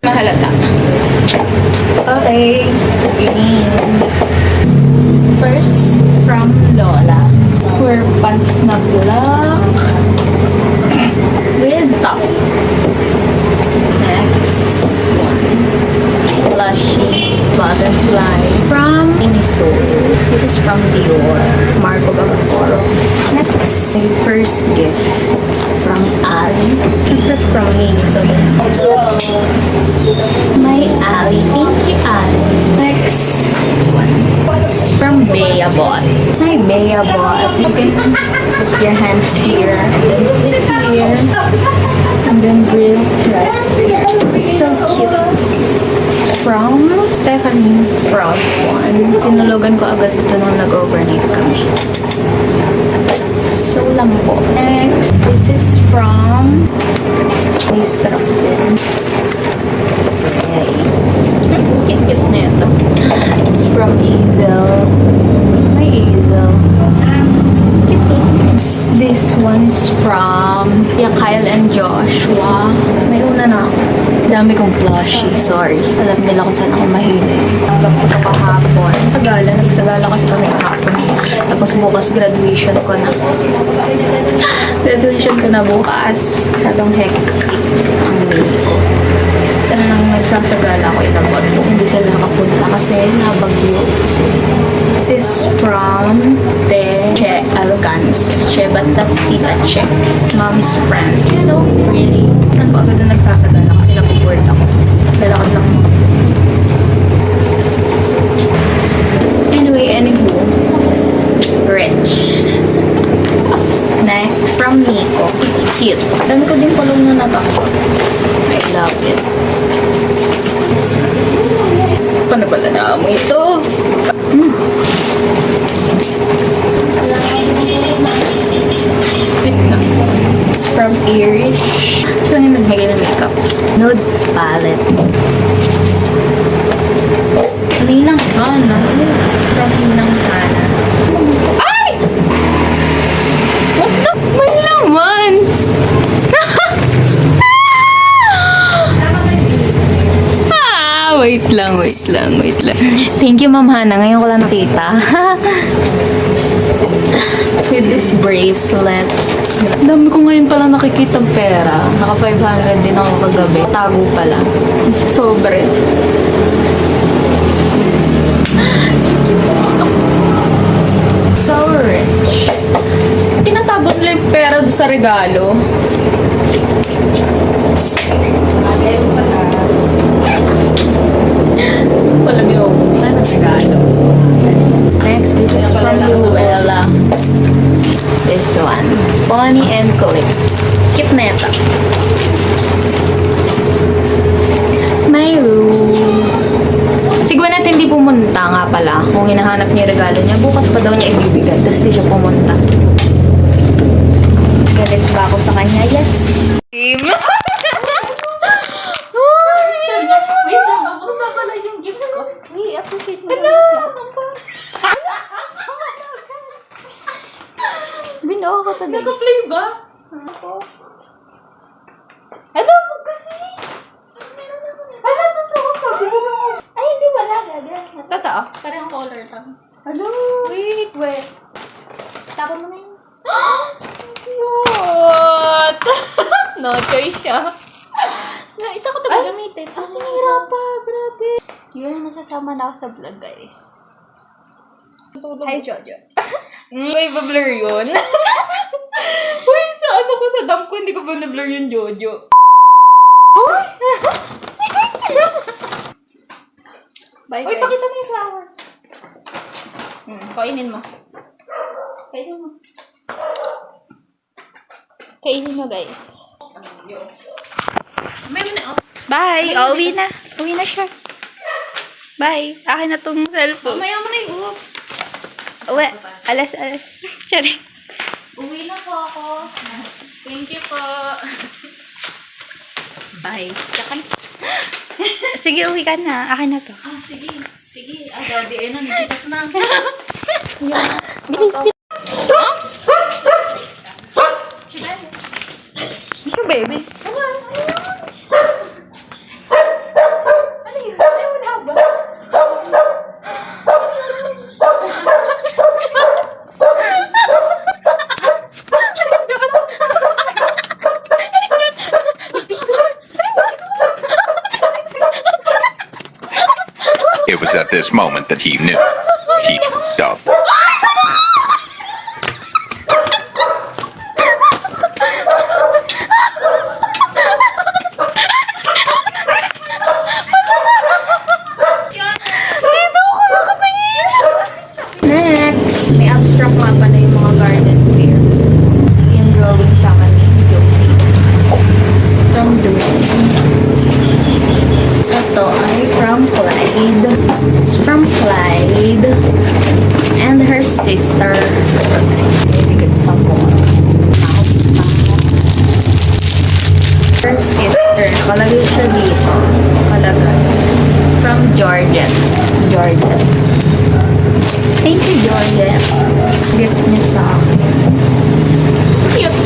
Mahalata. Okay. First, from Lola. For pants na black. With top. Next one. Blushy butterfly from Inisol. This is from Dior. Marco Bagaporo. Next, my first gift from Ali. Siyempre from Inisol. My Ali. Thank you, Ali. Next one. It's from Bea Bot. Hi, Bea Bot. You can put your hands here and then flip here. And then grill right here. So cute. From Stephanie Fraud one. Tinulugan ko agad ito nung nag-overnight kami. So lang po. Next, this is from Mr. Kit-kit na ito. It's from Hazel. Hi, Hazel. This one is from Kyle and Joshua. May una na ako. Dami kong plushie, sorry. Alam nila kung saan ako mahilig. Alam ko ito kahapon. Nagsagala kasi kami kahapon. Tapos bukas graduation ko na. Graduation ko na bukas. Masyadong hectic ang day ko. Ito na lang nagsasagala ko inabot. Kasi hindi sila nakapunta kasi nabagyo. This is from Che Alcance. Che, but that's Tita Che. Mom's friend. So, really? Saan ko agad na nagsasagala kasi napag-word ako. Lalakad lang mo. Anyway, anywho. Rich. Next, from Nico. Cute. Dami ko din palong na nabako. I love it. Paano pala na mo ito? It's from Irish. Ito yung nagbigay ng makeup. Nude palette. Ninang Hana. From Ninang Hana. Ay! What the? Mali naman! Wait lang. Thank you, Ma'am Hana. Ngayon ko lang nakita. With this bracelet. Dami ko ngayon pala nakikita pera. Naka 500 din ako kagabi. Tago pala. Sobre. So rich. Tinatago nila yung pera sa regalo. Wala binubuksan ang regalo. Next, this is from Luella. This one. Bonnie and Clyde. Cute na ito. My room. Siguro natin hindi pumunta nga pala. Kung hinahanap niya regalo niya, bukas pa daw niya ibibigay. Tapos di siya pumunta. Galit ba ako sa kanya? Yes. Wait lang, babuksan pala yung gift ko. Hey, appreciate mo. Binuha ko to, guys. Naka-play ba? Hello, wag kasi. Meron ako na. Wala, totoo. Sabi mo naman. Ay, hindi wala. Gaga. Totoo? Parang color lang. Hello. Wait. Tapon mo na yun. Cute! No choice siya. Isa ko ito gagamitin. Sinira pa. Grabe. Yun, masasama na ako sa vlog, guys. Hi, Jojo. May ba-blur yun? Uy, sa ano ko sa dump ko, hindi ko ba na-blur yung Jojo? Bye, guys. Uy, pakita mo yung flower. Kainin mo. Kainin mo, guys. Bye! Uwi na. Uwi na siya. Bye. Akin na tong cellphone. Mamaya mo na yung uop. Uwi. Alas. Sorry. Uwi na po ako. Thank you po. Bye. Sige, uwi ka na. Akin na to. Sige. Daddy, ayun na. Nagkitas na. Bilis. Ito, baby. It was at this moment that he knew. He f***ed up. Next, may abstract nga pala yung mga garden fairs. Yung drawing sa akin ni Joey. From Doing. Ito ay from Clyde. It's from Clyde. And her sister. Maybe it's some more. Her sister. Nakalagay siya dito. Nakalagay. From Georgette. Georgette. Thank you, Georgette. Gift niya sa akin. Cute.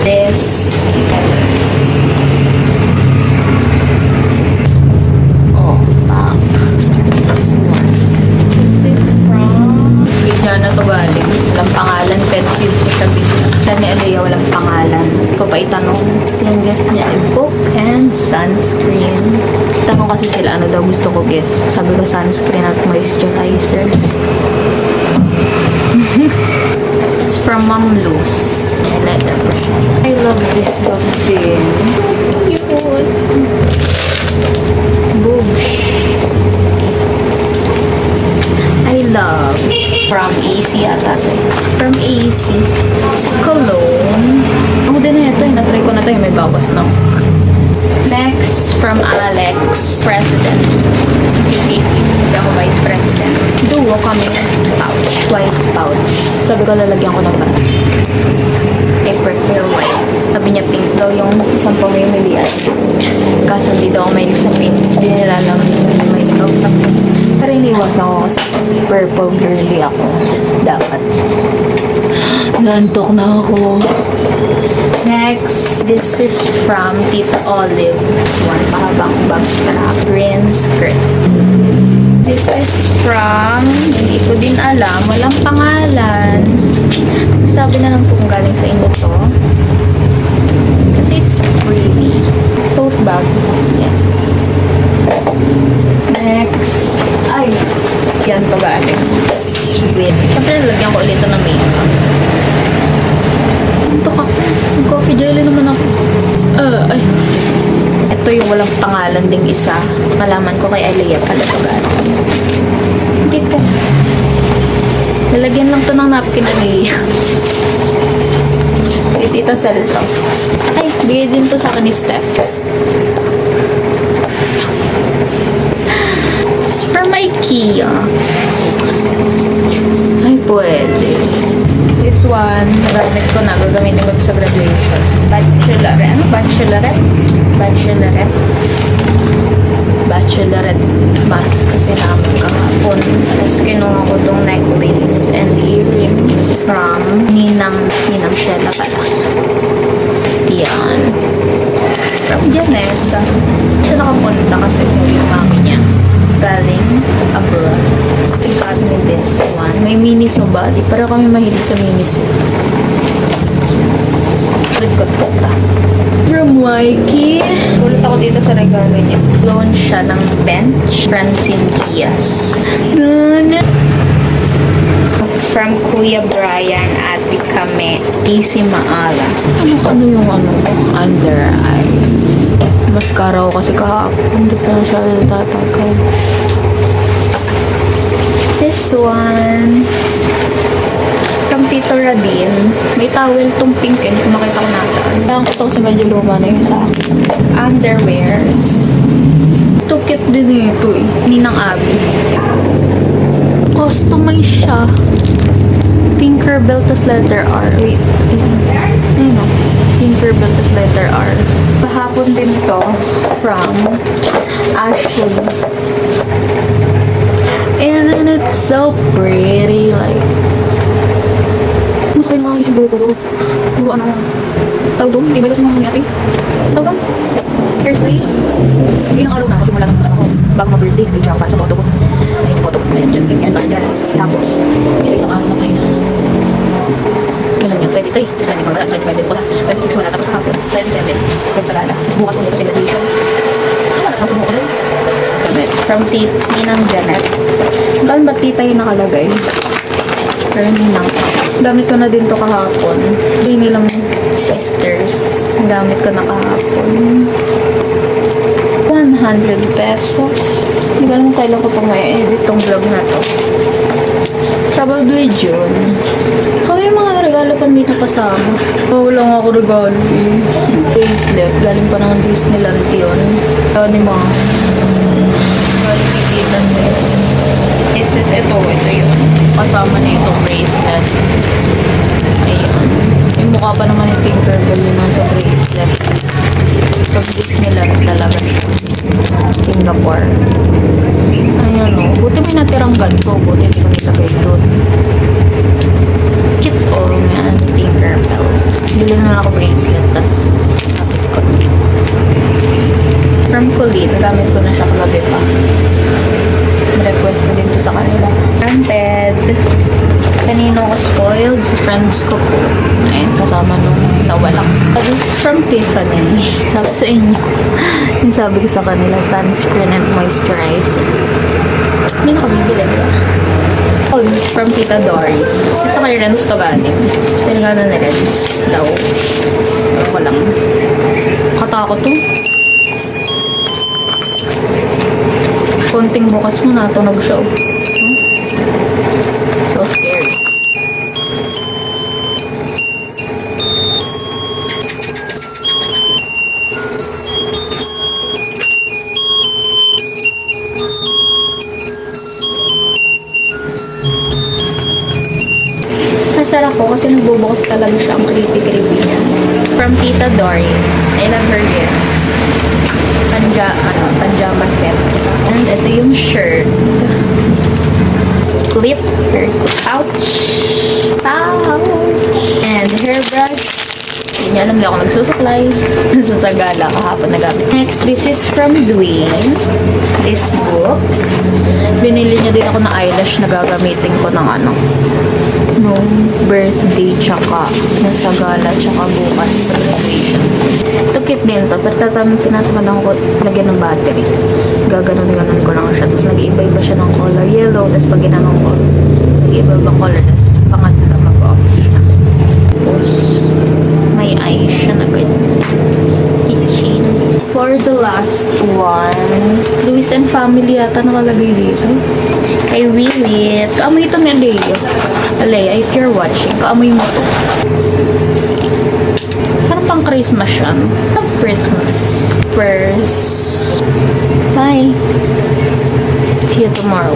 This. Oh, back. This one. This is from... Bigyan na to galing. Walang pangalan. Pet cute ko siya bigyan. Ni Alea, walang pangalan. Ko pa itanong. Yung gift niya ay book and sunscreen. Tanong kasi sila ano daw gusto ko gift. Sabi ko sunscreen at moisturizer. It's from Mom Luz. I like that. I love this book din. Cute. Boobs. I love. From Easy ata. From Easy. Si Cologne. Ako din na ito. Natry ko na ito. May bawas na. Next, from Alex, President. Kasi ako Vice President. Duo kami pouch, white pouch. Sabi ko lalagyan ko ng bata. I prefer white. Sabi niya pink daw yung isang pamimilian. Kaso hindi daw ako mahilig sa pink. Hindi nilalagay sa mahilig ako sa pink. Pero iniwasan ko kasi purple girly ako. Dapat. Nantok na ako. Next, this is from Tita Olive. This one, mahabang bang strap, green skirt. This is from, hindi ko din alam, walang pangalan. Sabi na lang po kung galing sa inyo to. Kasi it's pretty. Tote bag. Yeah. Next, ay, yan pa galing. Sweet. Siyempre, lagyan ko ulit ito ng makeup. Ito ka. Coffee jelly naman ako. Ay. Ito yung walang pangalan ding isa. Malaman ko kay Alea pala ito galing. Hindi po. Lalagyan lang to ng napkin, Alea. Kay Tita Sel to. Ay, bigay din to sa akin ni Steph. It's from IKEA. Ay, pwede. This one, nagamit ko na. Gagamitin ko sa graduation. Bachelorette. Ano? Bachelorette? Bachelorette. Bachelorette mask kasi naman kahapon. Tapos kinuha ko tong necklace and earrings from Ninang Sheila pala. Yan. From Janessa. Siya nakapunta kasi yung mami niya. Galing abroad. I got me this one. May miniso body. Para kami mahilig sa miniso. Ulit ko po ka. From Waikiki. Ulit ako dito sa regalo niya. Loan siya ng bench. Francine Diaz. From Kuya Brian at Kame. Easy Maala. Ano yung under eye? Mascara ko kasi kahapon. Hindi pa na siya tatakaw. This one. From Tito Radin. May towel tong pink. Hindi ko makita ko nasaan. Kaya ko ito kasi medyo luma na yung sa akin. Underwears. Ito cute din ito eh. Ninang Abby. Customize siya. Tinkerbell tas letter R. Wait. Ayun o. Tinkerbell tas letter R. Kahapon din to from Ashley. And it's so pretty. Like, mas kayo mga isip buko ko. Puro ano. Tawag doon. Di ba kasi mga nangyari? Tawag doon. Hairspray. Ilang araw na kasi mula ng ano ko. Bago ma-birthday. Nag-jump pa sa photo ko. Ayun yung photo ko. Ayun dyan. Ganyan. Ganyan. Tapos, isa-isang araw na kayo na. Kailan yun? 23. Isa hindi ko na. Isa hindi ko na. 26 wala. Tapos kahapon. 27. Then sa gala. Tapos bukas ulit kasi graduation. Ano na? Tapos bukas ulit. from Ninang Janet. Saan ba tita yung nakalagay? Pero Ninang. Gamit ko na din to kahapon. Hindi nilang sisters. Gamit ko na kahapon. 100 pesos. Hindi ko alam kung kailan ko pa may edit tong vlog na to. Probably June. Kami yung mga regalo pa dito kasama. Wala nga ako regalo eh. Bracelet. Galing pa naman Disneyland yun. Kaya ni Mom. Galing ni Tita Sis. Ito yun. Kasama na itong bracelet. Ayan. Yung mukha pa naman yung Tinkerbell yun nasa bracelet. Pag Disneyland talaga siya. Singapore. Ayan o. Buti may natirang ganito. Buti hindi ko nilagay doon. Cute o. May ano Tinkerbell. Bili na lang ako bracelet. Tapos kapit ko. From Colleen. Gamit ko na siya kagabi pa. Request ko din to sa kanila. Granted. Kanino ko spoiled? Sa friends ko po. Ayun, kasama nung nawalang. This is from Tiffany. Sabi sa inyo. Yung sabi ko sa kanila, sunscreen and moisturizer. Hindi na kami bibili ba? Oh, this is from Tita Dory. Ito kay Renz to galing. Tinigana ni Renz daw. Ako lang. Katakot to. Konting bukas mo na, tunog siya. So scary. Nasarap ko kasi nagbubukas talaga siya ang creepy-creepy niya. From Tita Dory. I love her gifts. Pajama set. And ito yung shirt. Clip. Ouch! Ouch! And hairbrush. Hindi niya alam, hindi ako nagsusuklay. Nasasagala kahapon na gamit. Next, this is from Dwayne. This book. Binili niya din ako ng eyelash na gagamitin ko ng nung birthday tsaka nasagala tsaka bukas sa graduation. Ito cute din to, pero tinatamadan ko lagyan ng battery. Gaganon-ganon ko lang siya, tapos nag-iiba-iba siya ng color. Yellow, tapos pag ginanong ko, nag-iiba-ibang color, tapos pangatlo mag-off siya. Tapos may eyes siya na ganyan. Kitchen. For the last one, Lewis and Family yata nakalagay dito. Kay Willit. Kaamoy ito ni Leo. Alea, if you're watching, kaamoy mo to. Parang pang Christmas siya. Pang Christmas. First. Bye. See you tomorrow.